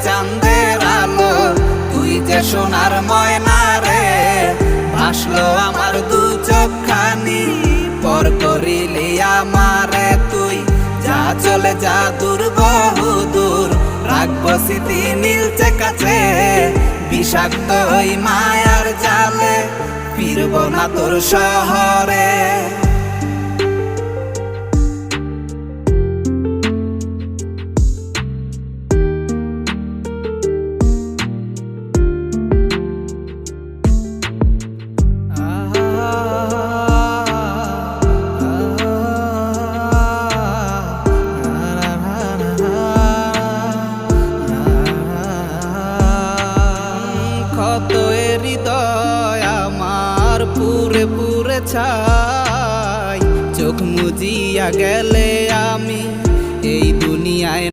চাঁদের আলো। তুই যে সোনার ময়না রে, ভাসলো আমার দু চোখখানি। পর করিলি আমারে তুই, যা চলে যা দূর বহু দূর। রাখবো স্মৃতি নীলচে কাছে, বিষাক্ত ওই মায়ার জালে ফিরব না তোর শহরে। কত হৃদয় আমার পুরে পুরে ছাই, চোখ মুজিয়া গেলে আমি